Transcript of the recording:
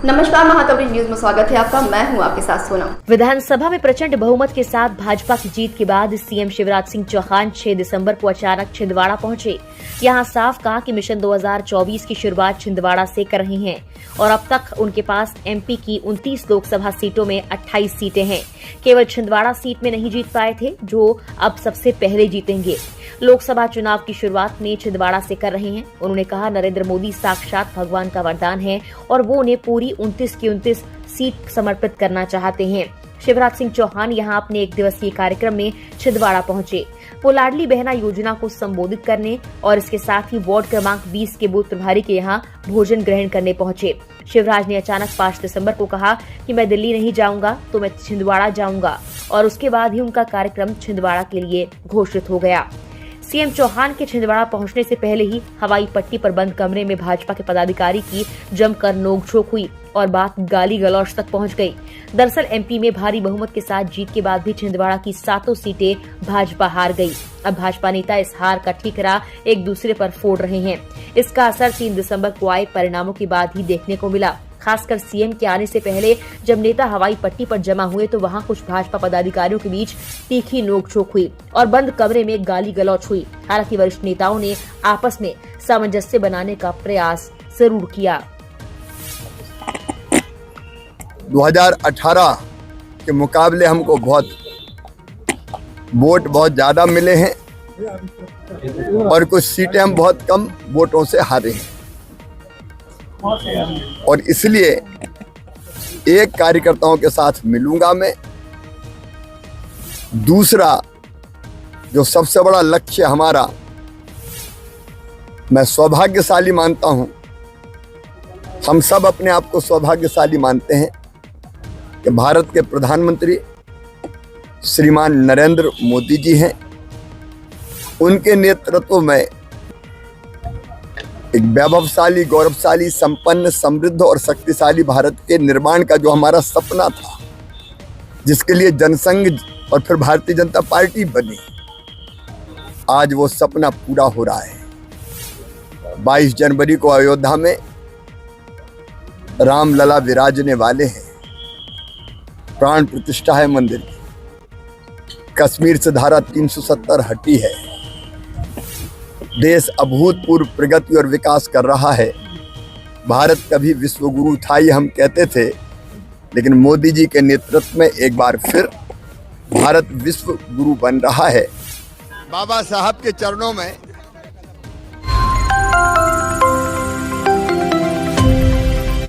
नमस्कार, महाकवरेज न्यूज में स्वागत है आपका। मैं हूं आपके साथ सोनम। विधानसभा में प्रचंड बहुमत के साथ भाजपा की जीत के बाद सीएम शिवराज सिंह चौहान 6 दिसंबर को अचानक छिंदवाड़ा पहुंचे। यहां साफ कहा कि मिशन 2024 की शुरुआत छिंदवाड़ा से कर रहे हैं और अब तक उनके पास एमपी की 29 लोकसभा सीटों में 28 सीटें हैं। केवल छिंदवाड़ा सीट में नहीं जीत पाए थे, जो अब सबसे पहले जीतेंगे। लोकसभा चुनाव की शुरुआत में छिंदवाड़ा से कर रहे हैं। उन्होंने कहा, नरेंद्र मोदी साक्षात भगवान का वरदान है और वो उन्हें पूरी 29 की 29 सीट समर्पित करना चाहते हैं। शिवराज सिंह चौहान यहां अपने 1 दिवसीय कार्यक्रम में छिंदवाड़ा पहुंचे। वो लाडली बहना योजना को संबोधित करने और इसके साथ ही वार्ड क्रमांक 20 के बूथ प्रभारी के यहां भोजन ग्रहण करने पहुंचे। शिवराज ने अचानक 5 दिसंबर को कहा कि मैं दिल्ली नहीं जाऊंगा तो मैं छिंदवाड़ा जाऊंगा और उसके बाद ही उनका कार्यक्रम छिंदवाड़ा के लिए घोषित हो गया। सीएम चौहान के छिंदवाड़ा पहुंचने से पहले ही हवाई पट्टी पर बंद कमरे में भाजपा के पदाधिकारी की जमकर नोकझोंक हुई और बात गाली गलौज तक पहुंच गई। दरअसल एमपी में भारी बहुमत के साथ जीत के बाद भी छिंदवाड़ा की 7 सीटें भाजपा हार गई। अब भाजपा नेता इस हार का ठीकरा एक दूसरे पर फोड़ रहे हैं। इसका असर 3 दिसंबर को आए परिणामों के बाद ही देखने को मिला। खासकर सीएम के आने से पहले जब नेता हवाई पट्टी पर जमा हुए तो वहां कुछ भाजपा पदाधिकारियों के बीच तीखी नोकझोंक हुई और बंद कमरे में गाली गलौच हुई। हालांकि वरिष्ठ नेताओं ने आपस में सामंजस्य बनाने का प्रयास जरूर किया। 2018 के मुकाबले हमको वोट बहुत ज्यादा मिले हैं और कुछ सीटें हम बहुत कम वोटों से हारे हैं और इसलिए एक कार्यकर्ताओं के साथ मिलूंगा मैं। दूसरा, जो सबसे बड़ा लक्ष्य हमारा, मैं सौभाग्यशाली मानता हूं, हम सब अपने आप को सौभाग्यशाली मानते हैं कि भारत के प्रधानमंत्री श्रीमान नरेंद्र मोदी जी हैं। उनके नेतृत्व में एक वैभवशाली, गौरवशाली, संपन्न, समृद्ध और शक्तिशाली भारत के निर्माण का जो हमारा सपना था, जिसके लिए जनसंघ और फिर भारतीय जनता पार्टी बनी, आज वो सपना पूरा हो रहा है। 22 जनवरी को अयोध्या में रामलला विराजने वाले हैं। प्राण प्रतिष्ठा है मंदिर की। कश्मीर से धारा 370 हटी है। देश अभूतपूर्व प्रगति और विकास कर रहा है। भारत कभी विश्व गुरु था ये हम कहते थे, लेकिन मोदी जी के नेतृत्व में एक बार फिर भारत विश्व गुरु बन रहा है। बाबा साहब के चरणों में